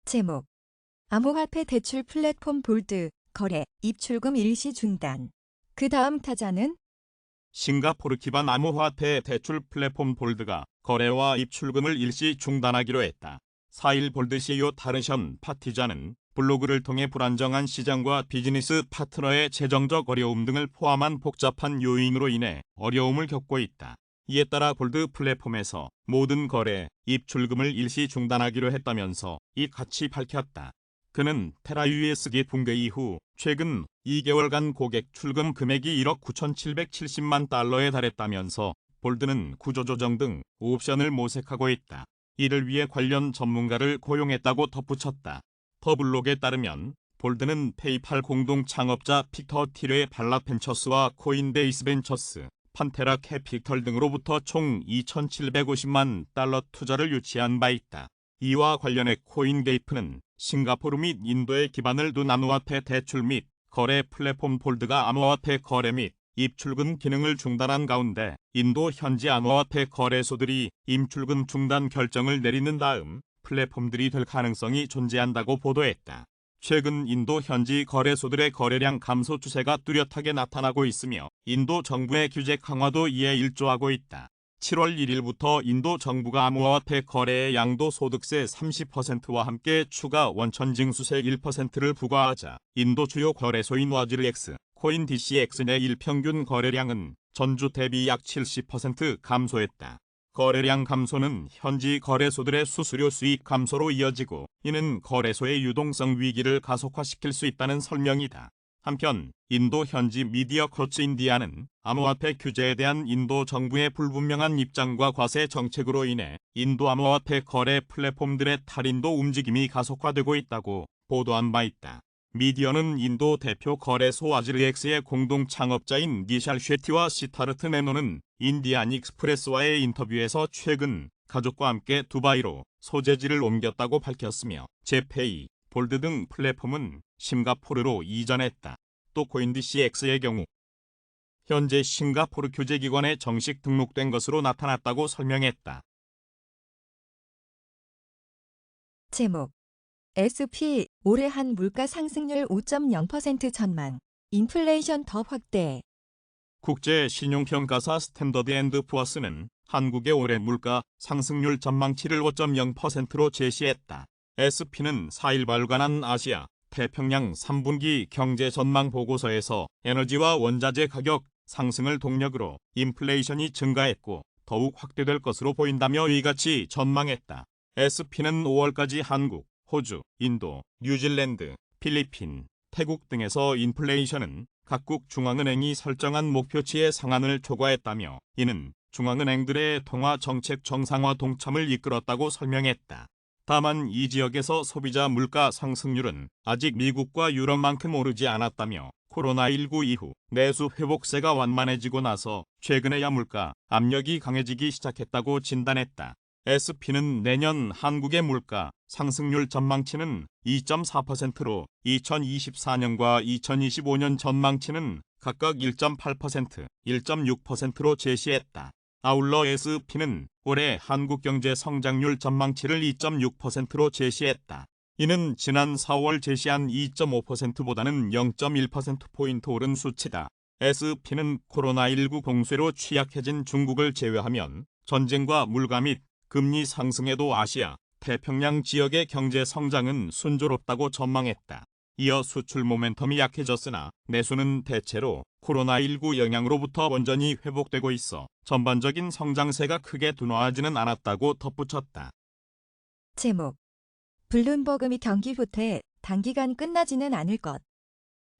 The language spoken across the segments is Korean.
제목, 암호화폐 대출 플랫폼 볼드, 거래, 입출금 일시 중단. 그 다음 타자는 싱가포르 기반 암호화폐 대출 플랫폼 볼드가 거래와 입출금을 일시 중단하기로 했다. 4일 볼드 CEO 타르션 파티자는 블로그를 통해 불안정한 시장과 비즈니스 파트너의 재정적 어려움 등을 포함한 복잡한 요인으로 인해 어려움을 겪고 있다. 이에 따라 볼드 플랫폼에서 모든 거래, 입출금을 일시 중단하기로 했다면서 이같이 밝혔다. 그는 테라 USD 붕괴 이후 최근 2개월간 고객 출금 금액이 1억 9,770만 달러에 달했다면서 볼드는 구조조정 등 옵션을 모색하고 있다. 이를 위해 관련 전문가를 고용했다고 덧붙였다. 더블록에 따르면 볼드는 페이팔 공동 창업자 픽터 티레 발라벤처스와 코인베이스 벤처스, 판테라 캐피털 등으로부터 총 2,750만 달러 투자를 유치한 바 있다. 이와 관련해 코인게이프는 싱가포르 및 인도에 기반을 둔 암호화폐 대출 및 거래 플랫폼 볼드가 암호화폐 거래 및 입출금 기능을 중단한 가운데 인도 현지 암호화폐 거래소들이 입출금 중단 결정을 내리는 다음 플랫폼들이 될 가능성이 존재한다고 보도했다. 최근 인도 현지 거래소들의 거래량 감소 추세가 뚜렷하게 나타나고 있으며 인도 정부의 규제 강화도 이에 일조하고 있다. 7월 1일부터 인도 정부가 암호화폐 거래의 양도소득세 30%와 함께 추가 원천징수세 1%를 부과하자 인도 주요 거래소인 와즈르엑스, 코인 DCX 내 일평균 거래량은 전주 대비 약 70% 감소했다. 거래량 감소는 현지 거래소들의 수수료 수익 감소로 이어지고 이는 거래소의 유동성 위기를 가속화시킬 수 있다는 설명이다. 한편 인도 현지 미디어 코츠 인디아는 암호화폐 규제에 대한 인도 정부의 불분명한 입장과 과세 정책으로 인해 인도 암호화폐 거래 플랫폼들의 탈인도 움직임이 가속화되고 있다고 보도한 바 있다. 미디어는 인도 대표 거래소 와즈르엑스의 공동 창업자인 니샬 쉐티와 시타르트 네노는 인디안 익스프레스와의 인터뷰에서 최근 가족과 함께 두바이로 소재지를 옮겼다고 밝혔으며 제페이, 볼드 등 플랫폼은 싱가포르로 이전했다. 또 코인DCX의 경우 현재 싱가포르 규제기관에 정식 등록된 것으로 나타났다고 설명했다. 제목, SP 올해 한 물가 상승률 5.0% 전망, 인플레이션 더 확대. 국제 신용평가사 스탠더드 앤드 푸어스는 한국의 올해 물가 상승률 전망치를 5.0%로 제시했다. SP는 4일 발간한 아시아 태평양 3분기 경제 전망 보고서에서 에너지와 원자재 가격 상승을 동력으로 인플레이션이 증가했고 더욱 확대될 것으로 보인다며 이같이 전망했다. SP는 5월까지 한국, 호주, 인도, 뉴질랜드, 필리핀, 태국 등에서 인플레이션은 각국 중앙은행이 설정한 목표치의 상한을 초과했다며 이는 중앙은행들의 통화 정책 정상화 동참을 이끌었다고 설명했다. 다만 이 지역에서 소비자 물가 상승률은 아직 미국과 유럽만큼 오르지 않았다며 코로나19 이후 내수 회복세가 완만해지고 나서 최근에야 물가 압력이 강해지기 시작했다고 진단했다. SP는 내년 한국의 물가 상승률 전망치는 2.4%로 2024년과 2025년 전망치는 각각 1.8%, 1.6%로 제시했다. 아울러 SP는 올해 한국 경제 성장률 전망치를 2.6%로 제시했다. 이는 지난 4월 제시한 2.5%보다는 0.1%포인트 오른 수치다. SP는 코로나19 공세로 취약해진 중국을 제외하면 전쟁과 물가 및 금리 상승에도 아시아, 태평양 지역의 경제 성장은 순조롭다고 전망했다. 이어 수출 모멘텀이 약해졌으나 내수는 대체로 코로나19 영향으로부터 온전히 회복되고 있어 전반적인 성장세가 크게 둔화하지는 않았다고 덧붙였다. 제목, 블룸버그 및 경기 후퇴, 단기간 끝나지는 않을 것.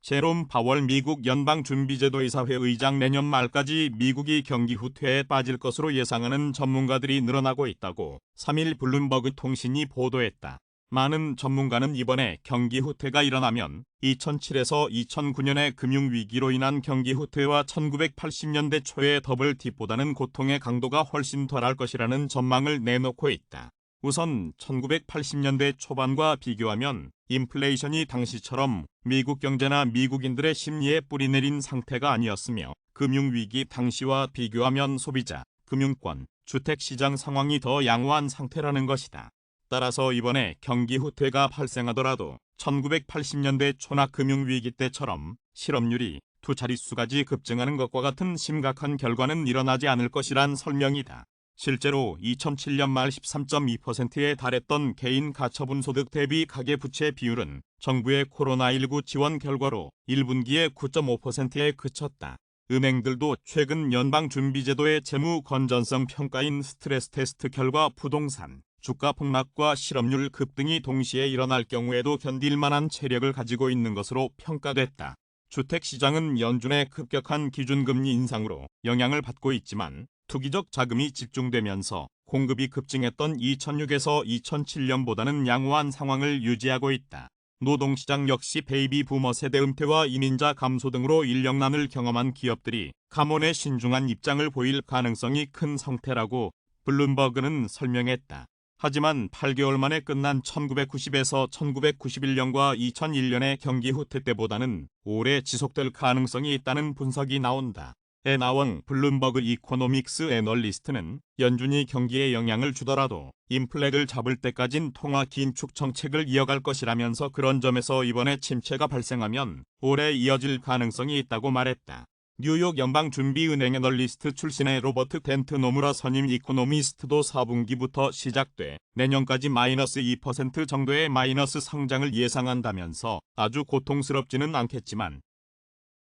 제롬 파월 미국 연방준비제도이사회 의장 내년 말까지 미국이 경기 후퇴에 빠질 것으로 예상하는 전문가들이 늘어나고 있다고 3일 블룸버그 통신이 보도했다. 많은 전문가는 이번에 경기 후퇴가 일어나면 2007에서 2009년의 금융위기로 인한 경기 후퇴와 1980년대 초의 더블 딥보다는 고통의 강도가 훨씬 덜할 것이라는 전망을 내놓고 있다. 우선 1980년대 초반과 비교하면 인플레이션이 당시처럼 미국 경제나 미국인들의 심리에 뿌리내린 상태가 아니었으며 금융위기 당시와 비교하면 소비자, 금융권, 주택시장 상황이 더 양호한 상태라는 것이다. 따라서 이번에 경기 후퇴가 발생하더라도 1980년대 초나 금융위기 때처럼 실업률이 두 자릿수까지 급증하는 것과 같은 심각한 결과는 일어나지 않을 것이란 설명이다. 실제로 2007년 말 13.2%에 달했던 개인 가처분 소득 대비 가계부채 비율은 정부의 코로나19 지원 결과로 1분기에 9.5%에 그쳤다. 은행들도 최근 연방준비제도의 재무 건전성 평가인 스트레스 테스트 결과 부동산, 주가 폭락과 실업률 급등이 동시에 일어날 경우에도 견딜 만한 체력을 가지고 있는 것으로 평가됐다. 주택시장은 연준의 급격한 기준금리 인상으로 영향을 받고 있지만 투기적 자금이 집중되면서 공급이 급증했던 2006에서 2007년보다는 양호한 상황을 유지하고 있다. 노동시장 역시 베이비 부머 세대 은퇴와 이민자 감소 등으로 인력난을 경험한 기업들이 감원에 신중한 입장을 보일 가능성이 큰 상태라고 블룸버그는 설명했다. 하지만 8개월 만에 끝난 1990에서 1991년과 2001년의 경기 후퇴 때보다는 오래 지속될 가능성이 있다는 분석이 나온다. 애나왕 블룸버그 이코노믹스 애널리스트는 연준이 경기에 영향을 주더라도 인플레를 잡을 때까진 통화 긴축 정책을 이어갈 것이라면서 그런 점에서 이번에 침체가 발생하면 오래 이어질 가능성이 있다고 말했다. 뉴욕 연방준비은행 애널리스트 출신의 로버트 덴트 노무라 선임 이코노미스트도 4분기부터 시작돼 내년까지 마이너스 2% 정도의 마이너스 성장을 예상한다면서 아주 고통스럽지는 않겠지만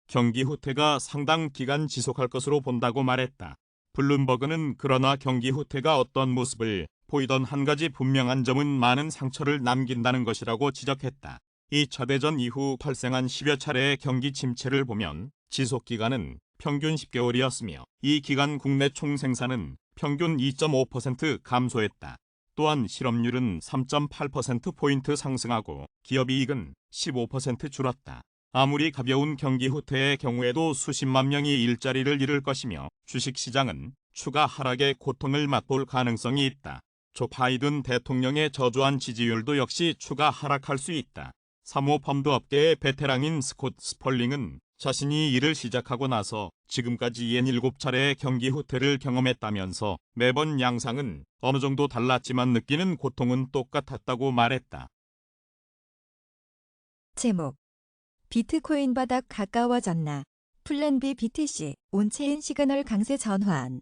경기 후퇴가 상당 기간 지속할 것으로 본다고 말했다. 블룸버그는 그러나 경기 후퇴가 어떤 모습을 보이던 한 가지 분명한 점은 많은 상처를 남긴다는 것이라고 지적했다. 2차 대전 이후 발생한 10여 차례의 경기 침체를 보면 지속기간은 평균 10개월이었으며 이 기간 국내 총생산은 평균 2.5% 감소했다. 또한 실업률은 3.8%포인트 상승하고 기업이익은 15% 줄었다. 아무리 가벼운 경기 후퇴의 경우에도 수십만 명이 일자리를 잃을 것이며 주식시장은 추가 하락의 고통을 맛볼 가능성이 있다. 조 바이든 대통령의 저조한 지지율도 역시 추가 하락할 수 있다. 사모펀드 업계의 베테랑인 스콧 스펄링은 자신이 일을 시작하고 나서 지금까지 67차례의 경기 후퇴를 경험했다면서 매번 양상은 어느 정도 달랐지만 느끼는 고통은 똑같았다고 말했다. 제목 비트코인 바닥 가까워졌나? 플랜 B BTC 온체인 시그널 강세 전환.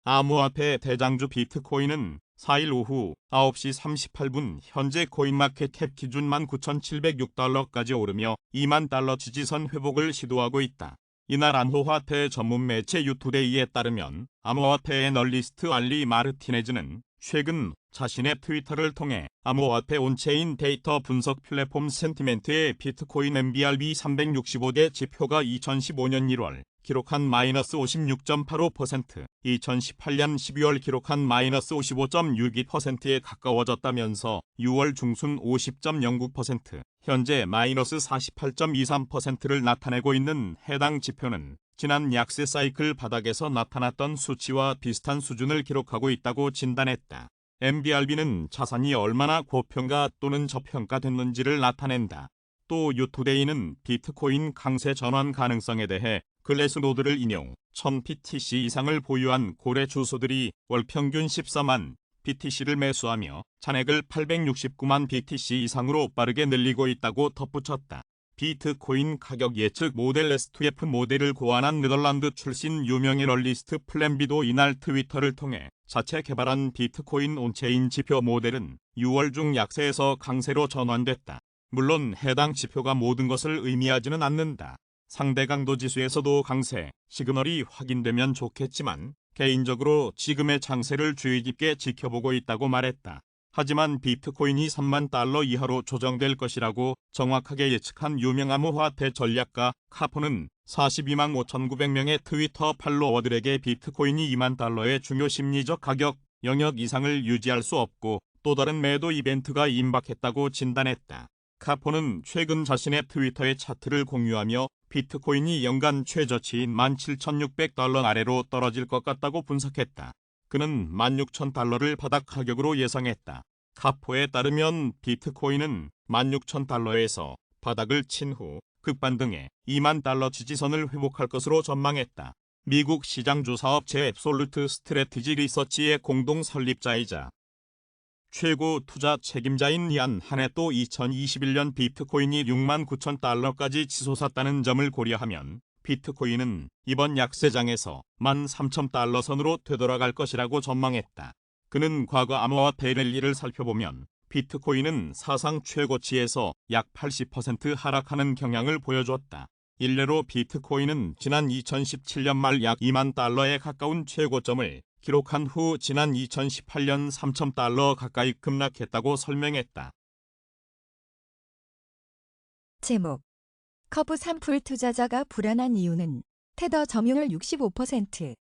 암호화폐 대장주 비트코인은 4일 오후 9시 38분 현재 코인마켓캡 기준 19,706달러까지 오르며 2만 달러 지지선 회복을 시도하고 있다. 이날 암호화폐 전문 매체 유투데이에 따르면 암호화폐 애널리스트 알리 마르티네즈는 최근 자신의 트위터를 통해 암호화폐 온체인 데이터 분석 플랫폼 센티멘트의 비트코인 MBRB 365대 지표가 2015년 1월 기록한 마이너스 56.85%, 2018년 12월 기록한 마이너스 55.62%에 가까워졌다면서 6월 중순 50.09%, 현재 마이너스 48.23%를 나타내고 있는 해당 지표는 지난 약세 사이클 바닥에서 나타났던 수치와 비슷한 수준을 기록하고 있다고 진단했다. MBRB는 자산이 얼마나 고평가 또는 저평가됐는지를 나타낸다. 또 유투데이는 비트코인 강세 전환 가능성에 대해 글래스노드를 인용 1000BTC 이상을 보유한 고래 주소들이 월 평균 14만 BTC를 매수하며 잔액을 869만 BTC 이상으로 빠르게 늘리고 있다고 덧붙였다. 비트코인 가격 예측 모델 S2F 모델을 고안한 네덜란드 출신 유명 애널리스트 플랜비도 이날 트위터를 통해 자체 개발한 비트코인 온체인 지표 모델은 6월 중 약세에서 강세로 전환됐다. 물론 해당 지표가 모든 것을 의미하지는 않는다. 상대 강도 지수에서도 강세 시그널이 확인되면 좋겠지만 개인적으로 지금의 장세를 주의 깊게 지켜보고 있다고 말했다. 하지만 비트코인이 3만 달러 이하로 조정될 것이라고 정확하게 예측한 유명 암호화폐 전략가 카포는 42만 5,900명의 트위터 팔로워들에게 비트코인이 2만 달러의 중요 심리적 가격 영역 이상을 유지할 수 없고 또 다른 매도 이벤트가 임박했다고 진단했다. 카포는 최근 자신의 트위터의 차트를 공유하며 비트코인이 연간 최저치인 17,600달러 아래로 떨어질 것 같다고 분석했다. 그는 16,000달러를 바닥 가격으로 예상했다. 카포에 따르면 비트코인은 16,000달러에서 바닥을 친 후 급반등해 2만 달러 지지선을 회복할 것으로 전망했다. 미국 시장조사업체 앱솔루트 스트래티지 리서치의 공동 설립자이자 최고 투자 책임자인 이안 한해 또 2021년 비트코인이 69,000달러까지 치솟았다는 점을 고려하면 비트코인은 이번 약세장에서 13,000달러 선으로 되돌아갈 것이라고 전망했다. 그는 과거 암호화폐 랠리를 살펴보면 비트코인은 사상 최고치에서 약 80% 하락하는 경향을 보여줬다. 일례로 비트코인은 지난 2017년 말 약 2만 달러에 가까운 최고점을 기록한 후 지난 2018년 3,000달러 가까이 급락했다고 설명했다. 제목 커브 산풀 투자자가 불안한 이유는 테더 점유율 65%.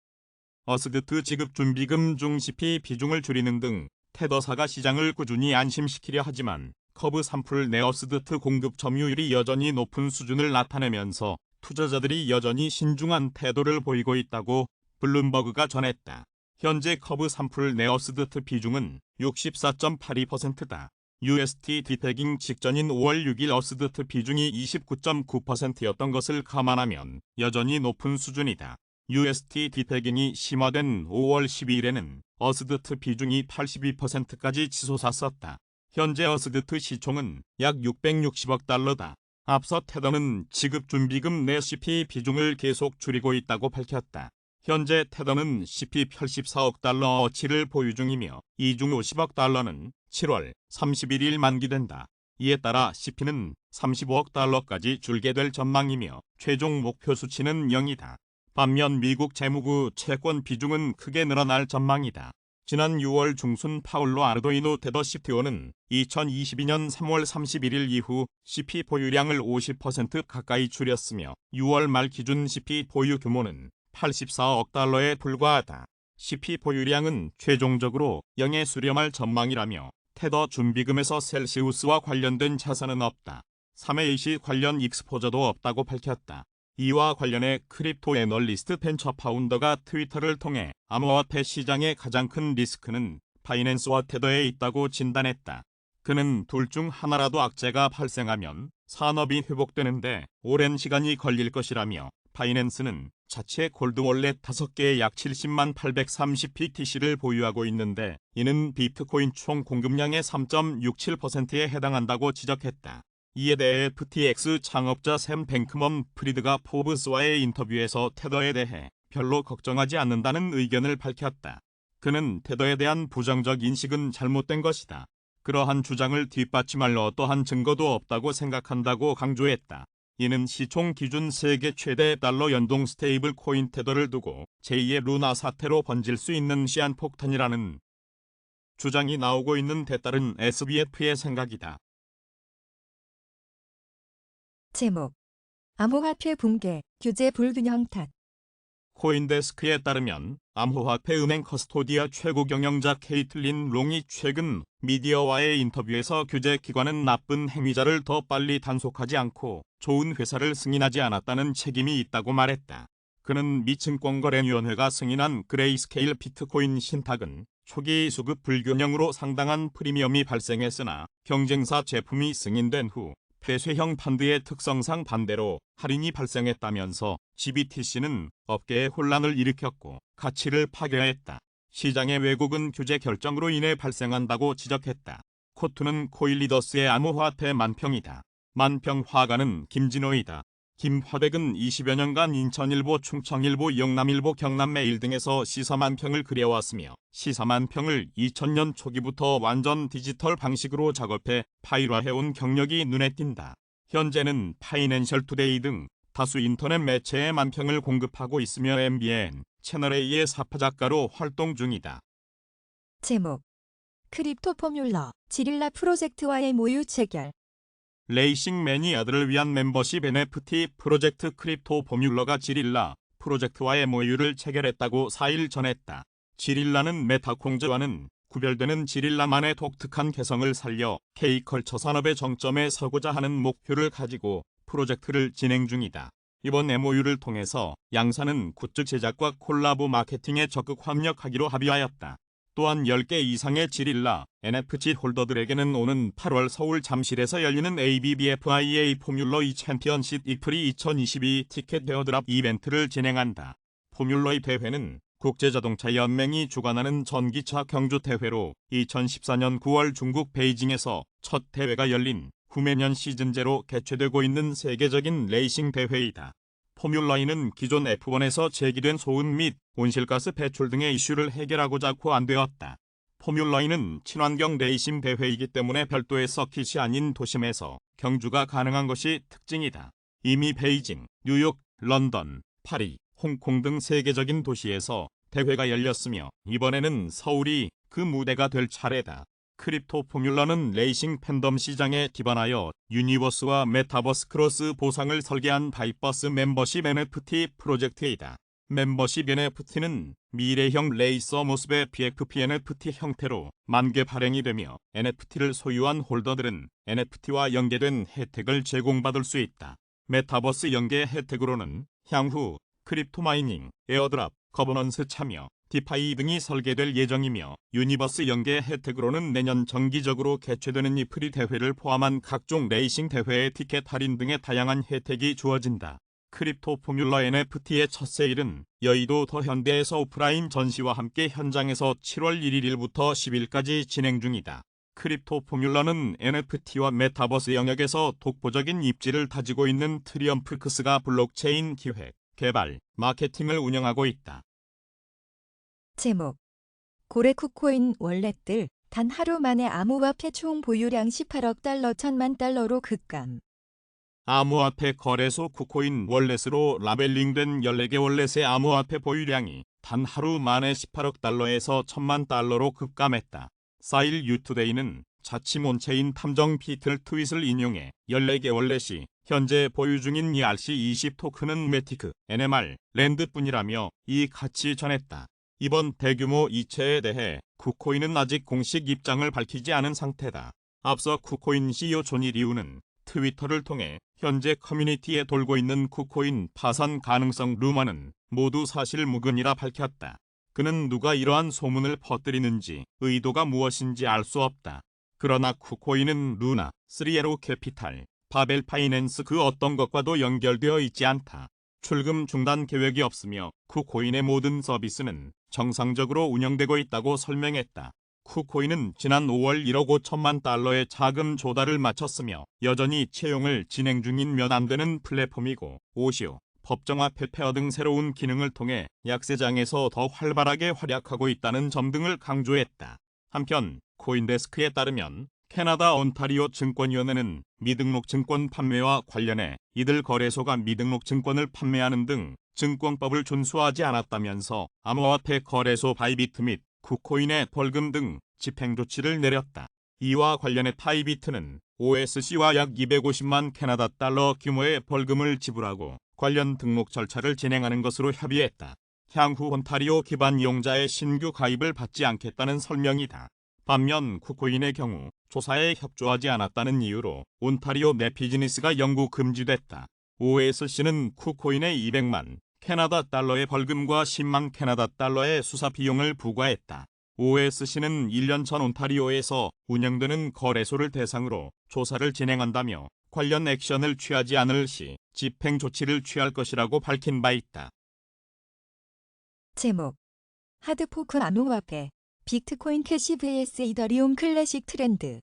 어스드트 지급준비금 중 CP 비중을 줄이는 등 테더사가 시장을 꾸준히 안심시키려 하지만 커브 산풀 내 어스드트 공급 점유율이 여전히 높은 수준을 나타내면서 투자자들이 여전히 신중한 태도를 보이고 있다고 블룸버그가 전했다. 현재 커브 산풀 내 어스드트 비중은 64.82%다. UST 디태깅 직전인 5월 6일 어스드트 비중이 29.9%였던 것을 감안하면 여전히 높은 수준이다. UST 디태깅이 심화된 5월 12일에는 어스드트 비중이 82%까지 치솟았었다. 현재 어스드트 시총은 약 660억 달러다. 앞서 테더는 지급준비금 내 CP 비중을 계속 줄이고 있다고 밝혔다. 현재 테더는 CP 84억 달러 어치를 보유 중이며 이 중 50억 달러는 7월 31일 만기된다. 이에 따라 CP는 35억 달러까지 줄게 될 전망이며 최종 목표 수치는 0이다. 반면 미국 재무부 채권 비중은 크게 늘어날 전망이다. 지난 6월 중순 파울로 아르도이노 테더 CTO는 2022년 3월 31일 이후 CP 보유량을 50% 가까이 줄였으며 6월 말 기준 CP 보유 규모는 84억 달러에 불과하다. CP 보유량은 최종적으로 0에 수렴할 전망이라며 테더 준비금에서 셀시우스와 관련된 자산은 없다. 3A 관련 익스포저도 없다고 밝혔다. 이와 관련해 크립토 애널리스트 벤처 파운더가 트위터를 통해 암호화폐 시장의 가장 큰 리스크는 바이낸스와 테더에 있다고 진단했다. 그는 둘 중 하나라도 악재가 발생하면 산업이 회복되는데 오랜 시간이 걸릴 것이라며 바이낸스는 자체 골드월렛 5개에 약 70만 830BTC를 보유하고 있는데 이는 비트코인 총 공급량의 3.67%에 해당한다고 지적했다. 이에 대해 FTX 창업자 샘 뱅크먼 프리드가 포브스와의 인터뷰에서 테더에 대해 별로 걱정하지 않는다는 의견을 밝혔다. 그는 테더에 대한 부정적 인식은 잘못된 것이다. 그러한 주장을 뒷받침할 어떠한 증거도 없다고 생각한다고 강조했다. 이는 시총 기준 세계 최대 달러 연동 스테이블 코인 테더를 두고 제2의 루나 사태로 번질 수 있는 시한폭탄이라는 주장이 나오고 있는 데 따른 SBF의 생각이다. 제목 암호화폐 붕괴, 규제 불균형 탓. 코인데스크에 따르면 암호화폐 은행 커스토디아 최고 경영자 케이틀린 롱이 최근 미디어와의 인터뷰에서 규제 기관은 나쁜 행위자를 더 빨리 단속하지 않고 좋은 회사를 승인하지 않았다는 책임이 있다고 말했다. 그는 미 증권거래위원회가 승인한 그레이스케일 비트코인 신탁은 초기 수급 불균형으로 상당한 프리미엄이 발생했으나 경쟁사 제품이 승인된 후 폐쇄형 펀드의 특성상 반대로 할인이 발생했다면서 GBTC는 업계에 혼란을 일으켰고 가치를 파괴했다. 시장의 왜곡은 규제 결정으로 인해 발생한다고 지적했다. 코투는 코일리더스의 암호화폐 만평이다. 만평 화가는 김진호이다. 김화백은 20여 년간 인천일보, 충청일보, 영남일보, 경남매일 등에서 시사만평을 그려왔으며 시사만평을 2000년 초기부터 완전 디지털 방식으로 작업해 파일화해온 경력이 눈에 띈다. 현재는 파이낸셜 투데이 등 다수 인터넷 매체에 만평을 공급하고 있으며 MBN, 채널A의 사파작가로 활동 중이다. 제목 크립토 포뮬러, 지릴라 프로젝트와의 모유 체결. 레이싱 매니아들을 위한 멤버십 NFT 프로젝트 크립토 포뮬러가 지릴라 프로젝트와의 모유를 체결했다고 4일 전했다. 지릴라는 메타콩즈와는 구별되는 지릴라만의 독특한 개성을 살려 K컬처 산업의 정점에 서고자 하는 목표를 가지고 프로젝트를 진행 중이다. 이번 MOU를 통해서 양사는 굿즈 제작과 콜라보 마케팅에 적극 협력하기로 합의하였다. 또한 10개 이상의 지릴라 NFT 홀더들에게는 오는 8월 서울 잠실에서 열리는 ABBFIA 포뮬러 2 챔피언십 이프리 2022 티켓 에어드랍 이벤트를 진행한다. 포뮬러 2 대회는 국제자동차 연맹이 주관하는 전기차 경주 대회로 2014년 9월 중국 베이징에서 첫 대회가 열린 후 매년 시즌제로 개최되고 있는 세계적인 레이싱 대회이다. 포뮬러2는 기존 F1에서 제기된 소음 및 온실가스 배출 등의 이슈를 해결하고자 고안되었다. 포뮬러2는 친환경 레이싱 대회이기 때문에 별도의 서킷이 아닌 도심에서 경주가 가능한 것이 특징이다. 이미 베이징, 뉴욕, 런던, 파리, 홍콩 등 세계적인 도시에서 대회가 열렸으며 이번에는 서울이 그 무대가 될 차례다. 크립토 포뮬러는 레이싱 팬덤 시장에 기반하여 유니버스와 메타버스 크로스 보상을 설계한 바이버스 멤버십 NFT 프로젝트이다. 멤버십 NFT는 미래형 레이서 모습의 BFP NFT 형태로 만개 발행이 되며 NFT를 소유한 홀더들은 NFT와 연계된 혜택을 제공받을 수 있다. 메타버스 연계 혜택으로는 향후 크립토 마이닝, 에어드랍, 거버넌스 참여, 디파이 등이 설계될 예정이며 유니버스 연계 혜택으로는 내년 정기적으로 개최되는 이 프리 대회를 포함한 각종 레이싱 대회의 티켓 할인 등의 다양한 혜택이 주어진다. 크립토 포뮬러 NFT의 첫 세일은 여의도 더 현대에서 오프라인 전시와 함께 현장에서 7월 1일부터 10일까지 진행 중이다. 크립토 포뮬러는 NFT와 메타버스 영역에서 독보적인 입지를 다지고 있는 트리엄프크스가 블록체인 기획, 개발, 마케팅을 운영하고 있다. 제목 고래 쿠코인 월렛들 단 하루 만에 암호화폐 총 보유량 18억 달러 1천만 달러로 급감. 암호화폐 거래소 쿠코인 월렛으로 라벨링된 14개 월렛의 암호화폐 보유량이 단 하루 만에 18억 달러에서 1천만 달러로 급감했다. 4일 유투데이는 자칭 온체인 탐정 피틀 트윗을 인용해 14개 월렛이 현재 보유 중인 ERC20 토큰은 매티크, NMR, 랜드뿐이라며 이 같이 전했다. 이번 대규모 이체에 대해 쿠코인은 아직 공식 입장을 밝히지 않은 상태다. 앞서 쿠코인 CEO 조니 리우는 트위터를 통해 현재 커뮤니티에 돌고 있는 쿠코인 파산 가능성 루머는 모두 사실 무근이라 밝혔다. 그는 누가 이러한 소문을 퍼뜨리는지 의도가 무엇인지 알 수 없다. 그러나 쿠코인은 루나, 3에로 캐피탈, 바벨 파이낸스 그 어떤 것과도 연결되어 있지 않다. 출금 중단 계획이 없으며 쿠코인의 모든 서비스는 정상적으로 운영되고 있다고 설명했다. 쿠코인은 지난 5월 1억 5천만 달러의 자금 조달을 마쳤으며 여전히 채용을 진행 중인 몇 안 되는 플랫폼이고 오시오, 법정화 페페어 등 새로운 기능을 통해 약세장에서 더 활발하게 활약하고 있다는 점 등을 강조했다. 한편 코인데스크에 따르면 캐나다 온타리오 증권위원회는 미등록 증권 판매와 관련해 이들 거래소가 미등록 증권을 판매하는 등 증권법을 준수하지 않았다면서 암호화폐 거래소 바이비트 및 쿠코인의 벌금 등 집행 조치를 내렸다. 이와 관련해 바이비트는 OSC와 약 250만 캐나다 달러 규모의 벌금을 지불하고 관련 등록 절차를 진행하는 것으로 협의했다. 향후 온타리오 기반 이용자의 신규 가입을 받지 않겠다는 설명이다. 반면 쿠코인의 경우 조사에 협조하지 않았다는 이유로 온타리오 내 비즈니스가 영구 금지됐다. OSC는 쿠코인에 200만 캐나다 달러의 벌금과 10만 캐나다 달러의 수사 비용을 부과했다. OSC는 1년 전 온타리오에서 운영되는 거래소를 대상으로 조사를 진행한다며 관련 액션을 취하지 않을 시 집행 조치를 취할 것이라고 밝힌 바 있다. 제목 하드포크 암호화폐 비트코인 캐시 vs 이더리움 클래식 트렌드.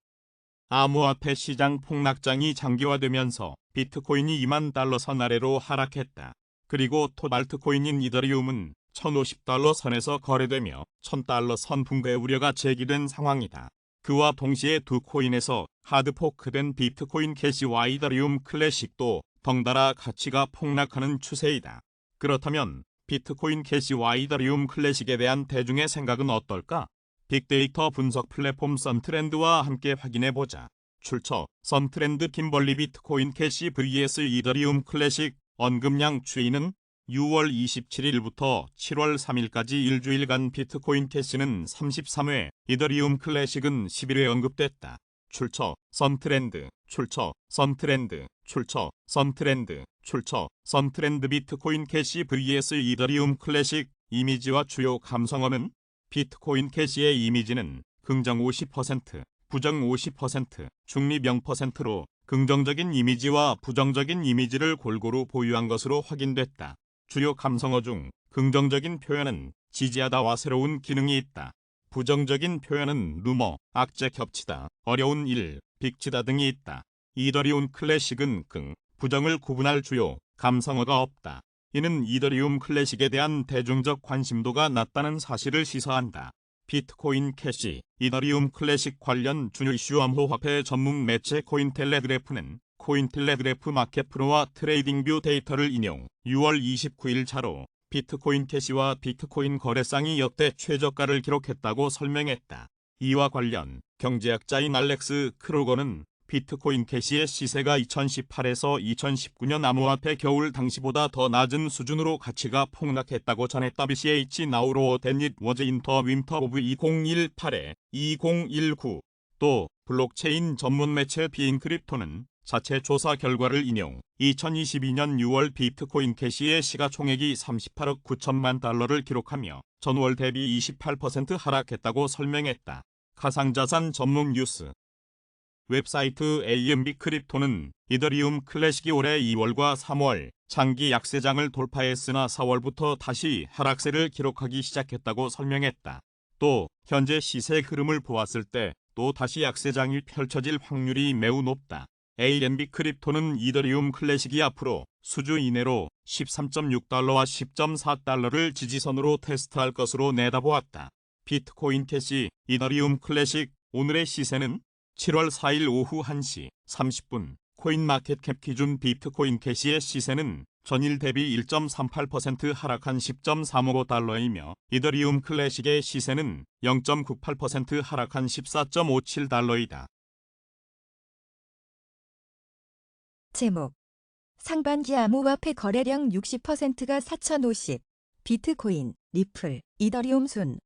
암호화폐 시장 폭락장이 장기화되면서 비트코인이 2만 달러 선 아래로 하락했다. 그리고 톱 알트코인인 이더리움은 1,050달러 선에서 거래되며 1,000달러 선 붕괴 우려가 제기된 상황이다. 그와 동시에 두 코인에서 하드포크된 비트코인 캐시와 이더리움 클래식도 덩달아 가치가 폭락하는 추세이다. 그렇다면 비트코인 캐시와 이더리움 클래식에 대한 대중의 생각은 어떨까? 빅데이터 분석 플랫폼 썬트렌드와 함께 확인해보자. 출처 썬트렌드 김벌리 비트코인 캐시 vs 이더리움 클래식. 언급량 추이는 6월 27일부터 7월 3일까지 일주일간 비트코인 캐시는 33회, 이더리움 클래식은 11회 언급됐다. 출처 썬트렌드. 출처 썬트렌드. 출처 썬트렌드. 출처 썬트렌드. 비트코인 캐시 vs 이더리움 클래식. 이미지와 주요 감성어는 비트코인 캐시의 이미지는 긍정 50%, 부정 50%, 중립 0%로 긍정적인 이미지와 부정적인 이미지를 골고루 보유한 것으로 확인됐다. 주요 감성어 중 긍정적인 표현은 지지하다와 새로운 기능이 있다. 부정적인 표현은 루머, 악재 겹치다, 어려운 일, 빅치다 등이 있다. 이더리움 클래식은 긍, 부정을 구분할 주요 감성어가 없다. 이는 이더리움 클래식에 대한 대중적 관심도가 낮다는 사실을 시사한다. 비트코인 캐시, 이더리움 클래식 관련 주요 이슈 암호화폐 전문 매체 코인텔레그래프는 코인텔레그래프 마켓 프로와 트레이딩뷰 데이터를 인용 6월 29일 자로 비트코인 캐시와 비트코인 거래상이 역대 최저가를 기록했다고 설명했다. 이와 관련 경제학자인 알렉스 크루거는 비트코인 캐시의 시세가 2018에서 2019년 암호화폐 겨울 당시보다 더 낮은 수준으로 가치가 폭락했다고 전했다. BCH 나우로 댄잇 워즈 인터 윈터 오브 2018에 2019. 또 블록체인 전문 매체 비인크립토는 자체 조사 결과를 인용 2022년 6월 비트코인 캐시의 시가총액이 38억 9천만 달러를 기록하며 전월 대비 28% 하락했다고 설명했다. 가상자산 전문 뉴스 웹사이트 AMB 크립토는 이더리움 클래식이 올해 2월과 3월 장기 약세장을 돌파했으나 4월부터 다시 하락세를 기록하기 시작했다고 설명했다. 또 현재 시세 흐름을 보았을 때 또 다시 약세장이 펼쳐질 확률이 매우 높다. AMB 크립토는 이더리움 클래식이 앞으로 수주 이내로 13.6달러와 10.4달러를 지지선으로 테스트할 것으로 내다보았다. 비트코인 캐시, 이더리움 클래식, 오늘의 시세는 7월 4일 오후 1시 30분 코인마켓캡 기준 비트코인 캐시의 시세는 전일 대비 1.38% 하락한 10.355달러이며 이더리움 클래식의 시세는 0.98% 하락한 14.57달러이다. 제목 상반기 암호화폐 거래량 60%가 4050 비트코인, 리플, 이더리움 순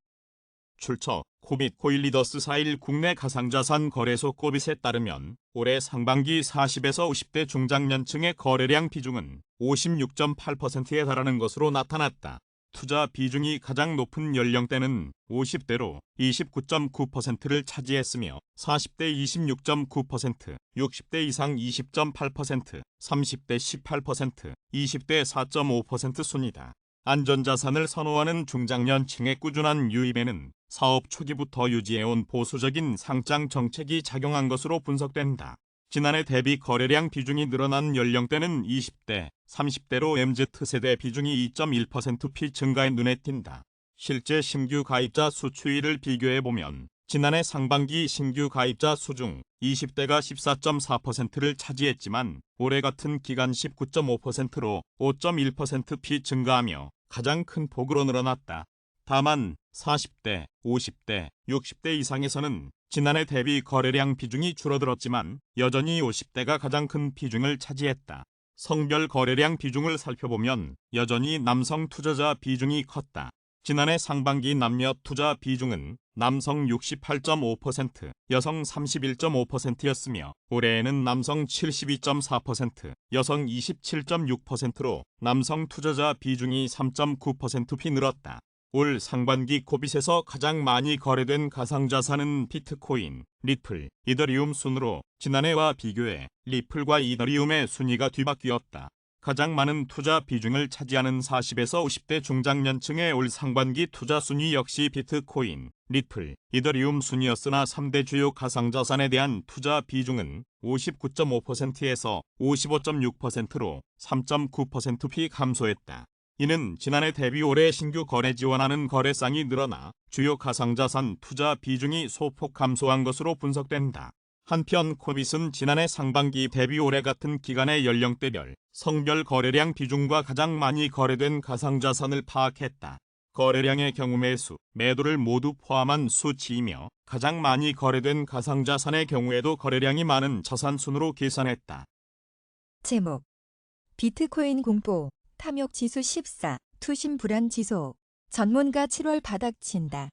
출처 코빗 코일리더스 4일 국내 가상자산 거래소 코빗에 따르면 올해 상반기 40에서 50대 중장년층의 거래량 비중은 56.8%에 달하는 것으로 나타났다. 투자 비중이 가장 높은 연령대는 50대로 29.9%를 차지했으며 40대 26.9%, 60대 이상 20.8%, 30대 18%, 20대 4.5% 순이다. 안전자산을 선호하는 중장년층의 꾸준한 유입에는 사업 초기부터 유지해온 보수적인 상장 정책이 작용한 것으로 분석된다. 지난해 대비 거래량 비중이 늘어난 연령대는 20대, 30대로 MZ세대 비중이 2.1%피 증가해 눈에 띈다. 실제 신규 가입자 수 추이를 비교해보면 지난해 상반기 신규 가입자 수 중 20대가 14.4%를 차지했지만 올해 같은 기간 19.5%로 5.1%피 증가하며 가장 큰 폭으로 늘어났다. 다만 40대, 50대, 60대 이상에서는 지난해 대비 거래량 비중이 줄어들었지만 여전히 50대가 가장 큰 비중을 차지했다. 성별 거래량 비중을 살펴보면 여전히 남성 투자자 비중이 컸다. 지난해 상반기 남녀 투자 비중은 남성 68.5%, 여성 31.5%였으며 올해에는 남성 72.4%, 여성 27.6%로 남성 투자자 비중이 3.9%피 늘었다. 올 상반기 코빗에서 가장 많이 거래된 가상자산은 비트코인, 리플, 이더리움 순으로 지난해와 비교해 리플과 이더리움의 순위가 뒤바뀌었다. 가장 많은 투자 비중을 차지하는 40에서 50대 중장년층의 올 상반기 투자 순위 역시 비트코인, 리플, 이더리움 순이었으나 3대 주요 가상자산에 대한 투자 비중은 59.5%에서 55.6%로 3.9%피 감소했다. 이는 지난해 대비 올해 신규 거래 지원하는 거래상이 늘어나 주요 가상자산 투자 비중이 소폭 감소한 것으로 분석된다. 한편 코빗은 지난해 상반기 대비 올해 같은 기간의 연령대별, 성별 거래량 비중과 가장 많이 거래된 가상자산을 파악했다. 거래량의 경우 매수, 매도를 모두 포함한 수치이며 가장 많이 거래된 가상자산의 경우에도 거래량이 많은 자산순으로 계산했다. 제목 비트코인 공포 탐욕지수 14 투심 불안 지속 전문가 7월 바닥친다.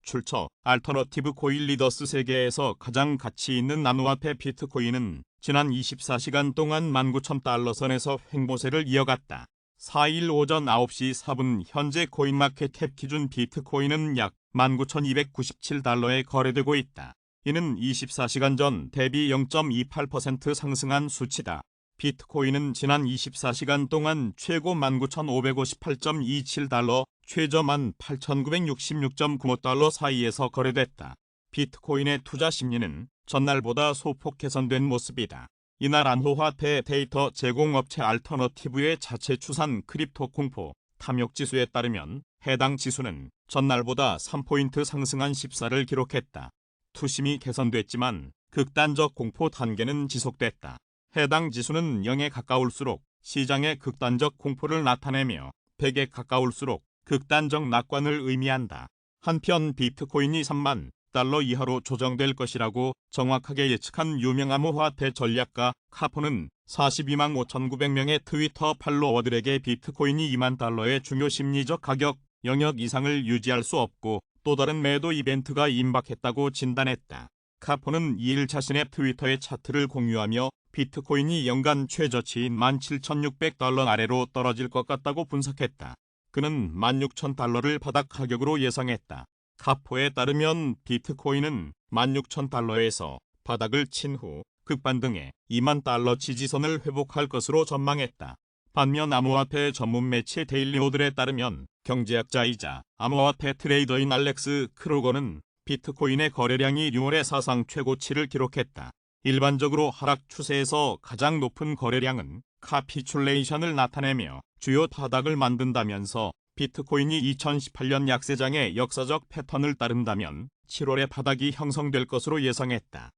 출처 알터너티브 코인 리더스 세계에서 가장 가치 있는 암호화폐 비트코인은 지난 24시간 동안 19,000달러 선에서 횡보세를 이어갔다. 4일 오전 9시 4분 현재 코인마켓캡 기준 비트코인은 약 19,297달러에 거래되고 있다. 이는 24시간 전 대비 0.28% 상승한 수치다. 비트코인은 지난 24시간 동안 최고 19,558.27달러, 최저 18,966.95달러 사이에서 거래됐다. 비트코인의 투자 심리는 전날보다 소폭 개선된 모습이다. 이날 암호화폐 데이터 제공업체 알터너티브의 자체 추산 크립토 공포 탐욕 지수에 따르면 해당 지수는 전날보다 3포인트 상승한 14를 기록했다. 투심이 개선됐지만 극단적 공포 단계는 지속됐다. 해당 지수는 0에 가까울수록 시장의 극단적 공포를 나타내며 100에 가까울수록 극단적 낙관을 의미한다. 한편 비트코인이 3만 달러 이하로 조정될 것이라고 정확하게 예측한 유명 암호화폐 전략가 카포는 42만 5,900명의 트위터 팔로워들에게 비트코인이 2만 달러의 중요 심리적 가격 영역 이상을 유지할 수 없고 또 다른 매도 이벤트가 임박했다고 진단했다. 카포는 2일 자신의 트위터의 차트를 공유하며 비트코인이 연간 최저치인 17,600달러 아래로 떨어질 것 같다고 분석했다. 그는 16,000달러를 바닥 가격으로 예상했다. 카포에 따르면 비트코인은 16,000달러에서 바닥을 친 후 급반등해 2만 달러 지지선을 회복할 것으로 전망했다. 반면 암호화폐 전문 매체 데일리오들에 따르면 경제학자이자 암호화폐 트레이더인 알렉스 크루거는 비트코인의 거래량이 6월에 사상 최고치를 기록했다. 일반적으로 하락 추세에서 가장 높은 거래량은 카피출레이션을 나타내며 주요 바닥을 만든다면서 비트코인이 2018년 약세장의 역사적 패턴을 따른다면 7월에 바닥이 형성될 것으로 예상했다.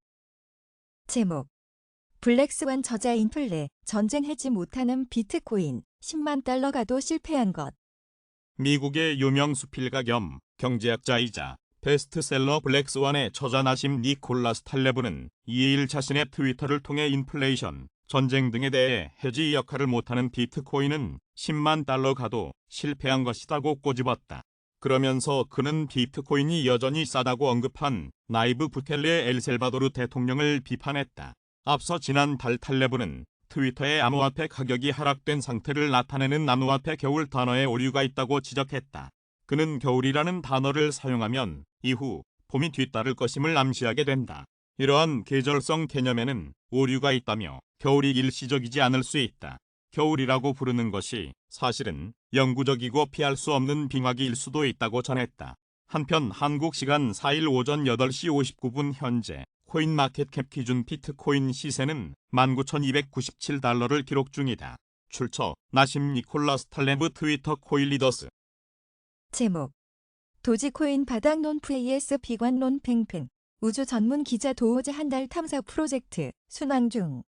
제목 블랙스완 저자 인플레 전쟁하지 못하는 비트코인 10만 달러가도 실패한 것. 미국의 유명 수필가 겸 경제학자이자 베스트셀러 블랙스완의 저자나심 니콜라스 탈레브는 2일 자신의 트위터를 통해 인플레이션, 전쟁 등에 대해 해지 역할을 못하는 비트코인은 10만 달러 가도 실패한 것이라고 꼬집었다. 그러면서 그는 비트코인이 여전히 싸다고 언급한 나이브 부켈레 엘살바도르 대통령을 비판했다. 앞서 지난달 탈레브는 트위터에 암호화폐 가격이 하락된 상태를 나타내는 암호화폐 겨울 단어에 오류가 있다고 지적했다. 그는 겨울이라는 단어를 사용하면 이후 봄이 뒤따를 것임을 암시하게 된다. 이러한 계절성 개념에는 오류가 있다며 겨울이 일시적이지 않을 수 있다. 겨울이라고 부르는 것이 사실은 영구적이고 피할 수 없는 빙하기일 수도 있다고 전했다. 한편 한국 시간 4일 오전 8시 59분 현재 코인마켓캡 기준 비트코인 시세는 19,297달러를 기록 중이다. 출처 나심 니콜라스 탈레브 트위터 코인리더스. 제목 도지코인 바닥론 vs 비관론 팽팽. 우주 전문 기자 도우즈 한 달 탐사 프로젝트 순항 중.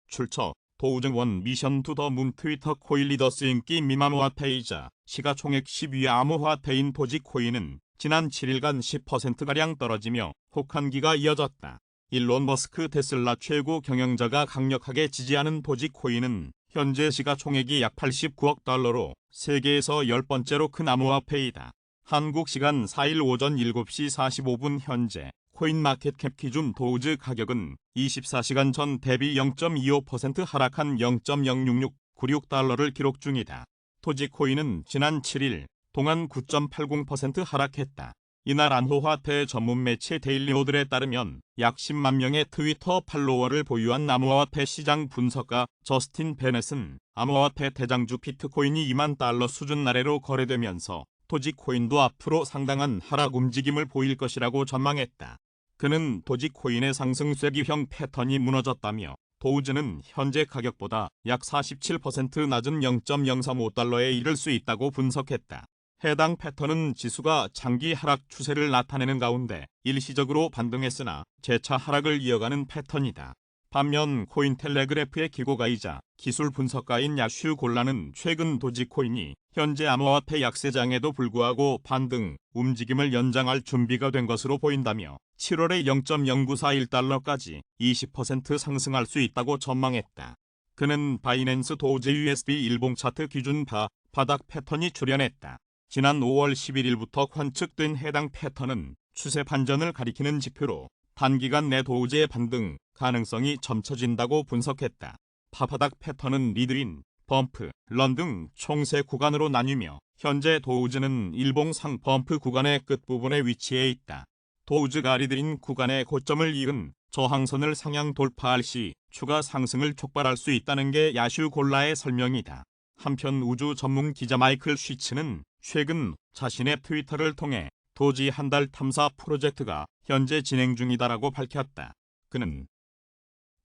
출처 도우즈원 미션 투 더 문 트위터 코인리더스 인기 밈암호화폐이자 시가총액 10위 암호화폐인 도지코인은 지난 7일간 10%가량 떨어지며 혹한기가 이어졌다. 일론 머스크 테슬라 최고 경영자가 강력하게 지지하는 도지코인은 현재 시가총액이 약 89억 달러로 세계에서 10번째로 큰 암호화폐이다. 한국 시간 4일 오전 7시 45분 현재 코인마켓캡 기준 도우즈 가격은 24시간 전 대비 0.25% 하락한 0.06696달러를 기록 중이다. 도지코인은 지난 7일 동안 9.80% 하락했다. 이날 암호화폐 전문 매체 데일리오들에 따르면 약 10만 명의 트위터 팔로워를 보유한 암호화폐 시장 분석가 저스틴 베넷은 암호화폐 대장주 비트코인이 2만 달러 수준 아래로 거래되면서 도지코인도 앞으로 상당한 하락 움직임을 보일 것이라고 전망했다. 그는 도지코인의 상승 쐐기형 패턴이 무너졌다며 도우즈는 현재 가격보다 약 47% 낮은 0.035달러에 이를 수 있다고 분석했다. 해당 패턴은 지수가 장기 하락 추세를 나타내는 가운데 일시적으로 반등했으나 재차 하락을 이어가는 패턴이다. 반면 코인텔레그래프의 기고가이자 기술 분석가인 야슈 골라는 최근 도지코인이 현재 암호화폐 약세장에도 불구하고 반등 움직임을 연장할 준비가 된 것으로 보인다며 7월에 0.0941달러까지 20% 상승할 수 있다고 전망했다. 그는 바이낸스 도우즈 USB 일봉 차트 기준 바닥 패턴이 출현했다. 지난 5월 11일부터 관측된 해당 패턴은 추세 반전을 가리키는 지표로 단기간 내 도우즈의 반등 가능성이 점쳐진다고 분석했다. 바닥 패턴은 리드인, 범프, 런 등 총 3구간으로 나뉘며 현재 도우즈는 일봉상 범프 구간의 끝부분에 위치해 있다. 도우즈가 리드인 구간의 고점을 이은 저항선을 상향 돌파할 시 추가 상승을 촉발할 수 있다는 게 야슈골라의 설명이다. 한편 우주 전문 기자 마이클 쉬츠는 최근 자신의 트위터를 통해 도지 한 달 탐사 프로젝트가 현재 진행 중이다라고 밝혔다. 그는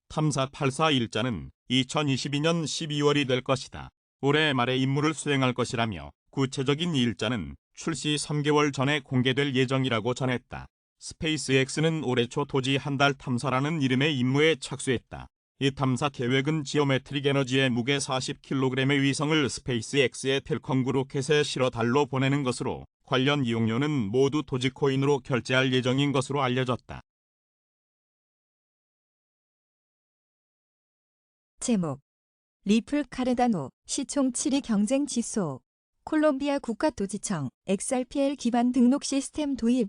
탐사 8사 일자는 2022년 12월이 될 것이다. 올해 말에 임무를 수행할 것이라며 구체적인 일자는 출시 3개월 전에 공개될 예정이라고 전했다. 스페이스X는 올해 초 도지 한 달 탐사라는 이름의 임무에 착수했다. 이 탐사 계획은 지오메트릭 에너지의 무게 40kg의 위성을 스페이스X의 텔컴 로켓에 실어 달로 보내는 것으로 관련 이용료는 모두 도지코인으로 결제할 예정인 것으로 알려졌다. 제목 리플 카르다노 시총 7위 경쟁 지수 콜롬비아 국가토지청 XRPL 기반 등록 시스템 도입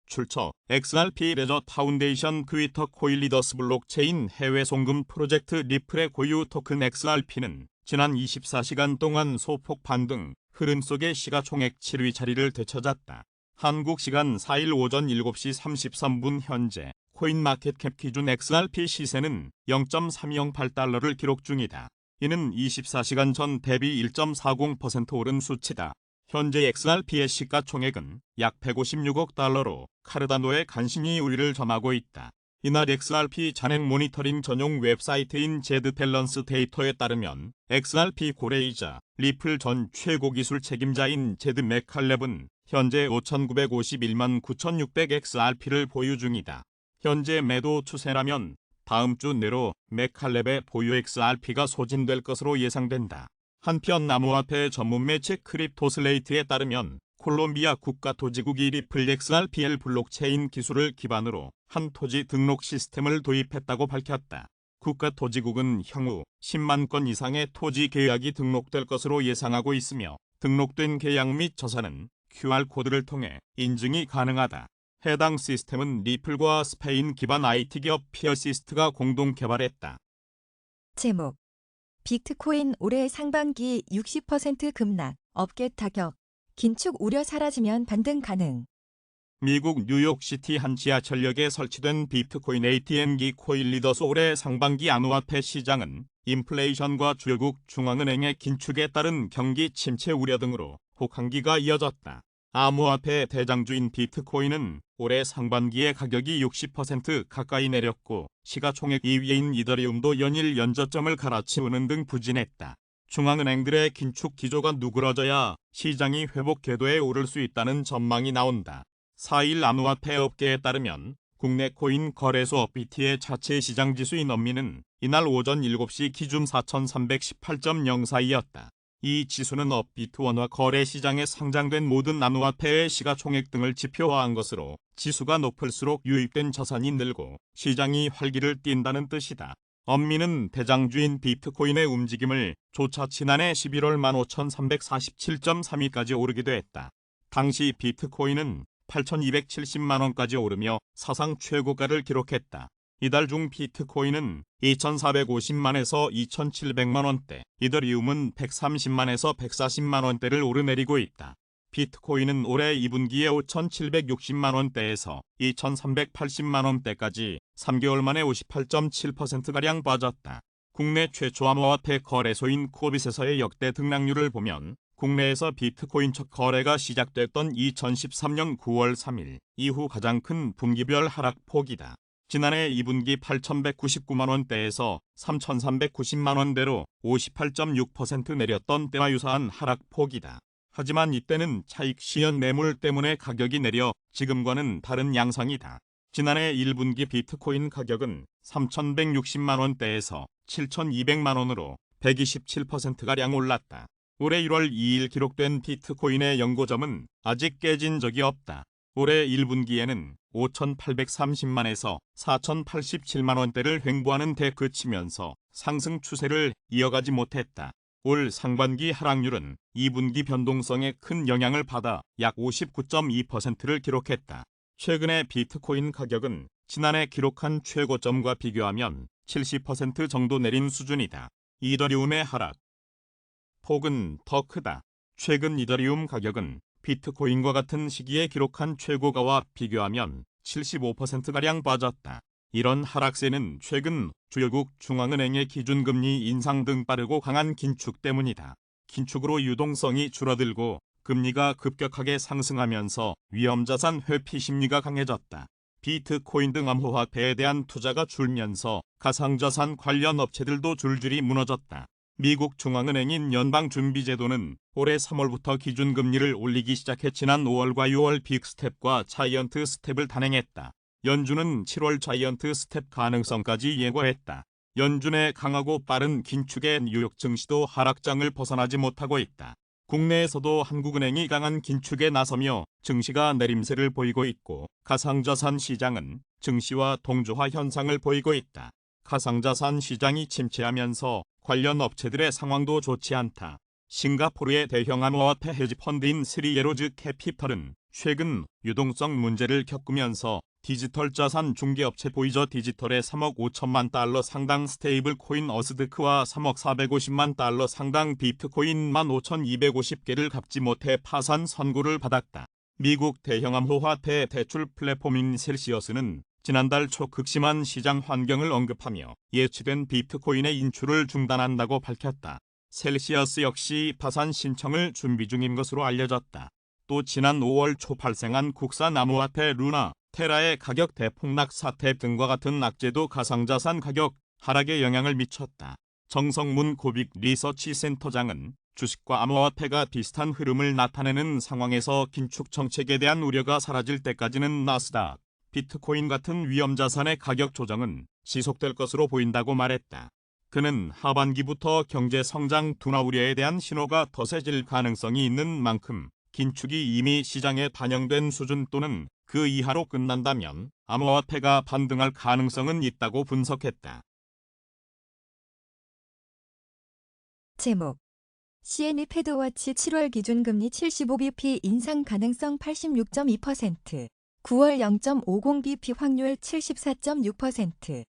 출처 XRP 레저 파운데이션 트위터 코일 리더스 블록체인 해외 송금 프로젝트 리플의 고유 토큰 XRP는 지난 24시간 동안 소폭 반등 흐름 속에 시가총액 7위 자리를 되찾았다. 한국 시간 4일 오전 7시 33분 현재 코인마켓캡 기준 XRP 시세는 0.308달러를 기록 중이다. 이는 24시간 전 대비 1.40% 오른 수치다. 현재 XRP의 시가총액은 약 156억 달러로 카르다노의 간신히 우위를 점하고 있다. 이날 XRP 잔액 모니터링 전용 웹사이트인 제드 밸런스 데이터에 따르면 XRP 고래이자 리플 전 최고 기술 책임자인 제드 맥칼렙은 현재 5,951만 9,600 XRP를 보유 중이다. 현재 매도 추세라면 다음 주 내로 맥칼렙의 보유 XRP가 소진될 것으로 예상된다. 한편 암호화폐 전문 매체 크립토슬레이트에 따르면 콜롬비아 국가토지국이 리플 XRPL 블록체인 기술을 기반으로 한 토지 등록 시스템을 도입했다고 밝혔다. 국가토지국은 향후 10만 건 이상의 토지 계약이 등록될 것으로 예상하고 있으며 등록된 계약 및 저사는 QR코드를 통해 인증이 가능하다. 해당 시스템은 리플과 스페인 기반 IT 기업 피어시스트가 공동 개발했다. 제목 비트코인 올해 상반기 60% 급락, 업계 타격, 긴축 우려 사라지면 반등 가능. 미국 뉴욕시티 한 지하철역에 설치된 비트코인 ATM기 코일 리더스 올해 상반기 암호화폐 시장은 인플레이션과 주요국 중앙은행의 긴축에 따른 경기 침체 우려 등으로 호강기가 이어졌다. 암호화폐 대장주인 비트코인은 올해 상반기에 가격이 60% 가까이 내렸고 시가총액 2위인 이더리움도 연일 연저점을 갈아치우는 등 부진했다. 중앙은행들의 긴축 기조가 누그러져야 시장이 회복 궤도에 오를 수 있다는 전망이 나온다. 4일 암호화폐 업계에 따르면 국내 코인 거래소 BT의 자체 시장 지수인 엄미는 이날 오전 7시 기준 4,318.04이었다. 이 지수는 업비트 원화 거래 시장에 상장된 모든 암호화폐의 시가총액 등을 지표화한 것으로 지수가 높을수록 유입된 자산이 늘고 시장이 활기를 띈다는 뜻이다. 엄미는 대장주인 비트코인의 움직임을 조차 지난해 11월 15,347.32까지 오르기도 했다. 당시 비트코인은 8,270만 원까지 오르며 사상 최고가를 기록했다. 이달 중 비트코인은 2,450만에서 2,700만 원대, 이더리움은 130만에서 140만 원대를 오르내리고 있다. 비트코인은 올해 2분기에 5,760만 원대에서 2,380만 원대까지 3개월 만에 58.7%가량 빠졌다. 국내 최초 암호화폐 거래소인 코빗에서의 역대 등락률을 보면 국내에서 비트코인 첫 거래가 시작됐던 2013년 9월 3일 이후 가장 큰 분기별 하락폭이다. 지난해 2분기 8,199만 원대에서 3,390만 원대로 58.6% 내렸던 때와 유사한 하락폭이다. 하지만 이때는 차익 실현 매물 때문에 가격이 내려 지금과는 다른 양상이다. 지난해 1분기 비트코인 가격은 3,160만 원대에서 7,200만 원으로 127%가량 올랐다. 올해 1월 2일 기록된 비트코인의 연고점은 아직 깨진 적이 없다. 올해 1분기에는 5,830만에서 4,087만 원대를 횡보하는 데 그치면서 상승 추세를 이어가지 못했다. 올 상반기 하락률은 2분기 변동성에 큰 영향을 받아 약 59.2%를 기록했다. 최근의 비트코인 가격은 지난해 기록한 최고점과 비교하면 70% 정도 내린 수준이다. 이더리움의 하락 폭은 더 크다. 최근 이더리움 가격은 비트코인과 같은 시기에 기록한 최고가와 비교하면 75%가량 빠졌다. 이런 하락세는 최근 주요국 중앙은행의 기준금리 인상 등 빠르고 강한 긴축 때문이다. 긴축으로 유동성이 줄어들고 금리가 급격하게 상승하면서 위험자산 회피 심리가 강해졌다. 비트코인 등 암호화폐에 대한 투자가 줄면서 가상자산 관련 업체들도 줄줄이 무너졌다. 미국 중앙은행인 연방준비제도는 올해 3월부터 기준금리를 올리기 시작해 지난 5월과 6월 빅스텝과 자이언트 스텝을 단행했다. 연준은 7월 자이언트 스텝 가능성까지 예고했다. 연준의 강하고 빠른 긴축에 뉴욕 증시도 하락장을 벗어나지 못하고 있다. 국내에서도 한국은행이 강한 긴축에 나서며 증시가 내림세를 보이고 있고 가상자산 시장은 증시와 동조화 현상을 보이고 있다. 가상자산 시장이 침체하면서 관련 업체들의 상황도 좋지 않다. 싱가포르의 대형 암호화폐 헤지펀드인 스리예로즈 캐피털은 최근 유동성 문제를 겪으면서 디지털 자산 중개업체 보이저 디지털의 3억 5천만 달러 상당 스테이블 코인 어스드크와 3억 450만 달러 상당 비트코인 15,250개를 갚지 못해 파산 선고를 받았다. 미국 대형 암호화폐 대출 플랫폼인 셀시어스는 지난달 초 극심한 시장 환경을 언급하며 예치된 비트코인의 인출을 중단한다고 밝혔다. 셀시어스 역시 파산 신청을 준비 중인 것으로 알려졌다. 또 지난 5월 초 발생한 국산 암호화폐 루나, 테라의 가격 대폭락 사태 등과 같은 악재도 가상자산 가격 하락에 영향을 미쳤다. 정성문 고빅 리서치 센터장은 주식과 암호화폐가 비슷한 흐름을 나타내는 상황에서 긴축 정책에 대한 우려가 사라질 때까지는 나스닥, 비트코인 같은 위험자산의 가격 조정은 지속될 것으로 보인다고 말했다. 그는 하반기부터 경제 성장 둔화 우려에 대한 신호가 더 세질 가능성이 있는 만큼 긴축이 이미 시장에 반영된 수준 또는 그 이하로 끝난다면 암호화폐가 반등할 가능성은 있다고 분석했다. 제목 CME 패드워치 7월 기준금리 75bp 인상 가능성 86.2%, 9월 0.50bp 확률 74.6%.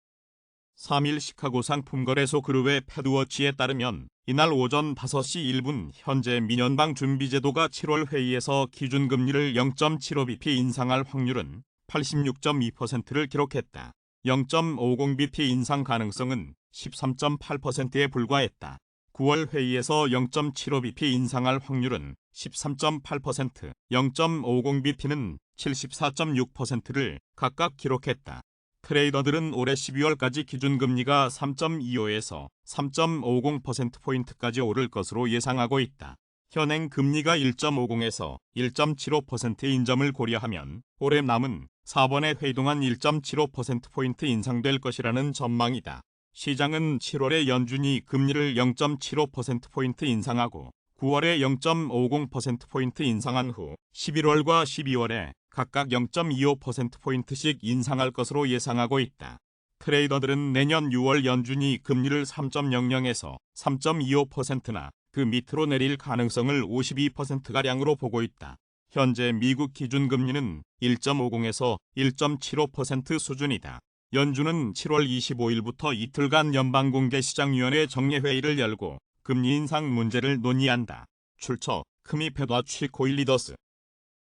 3일 시카고 상품거래소 그룹의 패드워치에 따르면 이날 오전 5시 1분 현재 미연방 준비제도가 7월 회의에서 기준금리를 0.75bp 인상할 확률은 86.2%를 기록했다. 0.50bp 인상 가능성은 13.8%에 불과했다. 9월 회의에서 0.75bp 인상할 확률은 13.8%, 0.50bp는 74.6%를 각각 기록했다. 트레이더들은 올해 12월까지 기준금리가 3.25에서 3.50%포인트까지 오를 것으로 예상하고 있다. 현행 금리가 1.50에서 1.75%인 점을 고려하면 올해 남은 4번의 회의 동안 1.75%포인트 인상될 것이라는 전망이다. 시장은 7월에 연준이 금리를 0.75%포인트 인상하고 9월에 0.50%포인트 인상한 후 11월과 12월에 각각 0.25%포인트씩 인상할 것으로 예상하고 있다. 트레이더들은 내년 6월 연준이 금리를 3.00에서 3.25%나 그 밑으로 내릴 가능성을 52%가량으로 보고 있다. 현재 미국 기준금리는 1.50에서 1.75% 수준이다. 연준은 7월 25일부터 이틀간 연방공개시장위원회 정례회의를 열고 금리 인상 문제를 논의한다. 출처 크미패드워치 코일리더스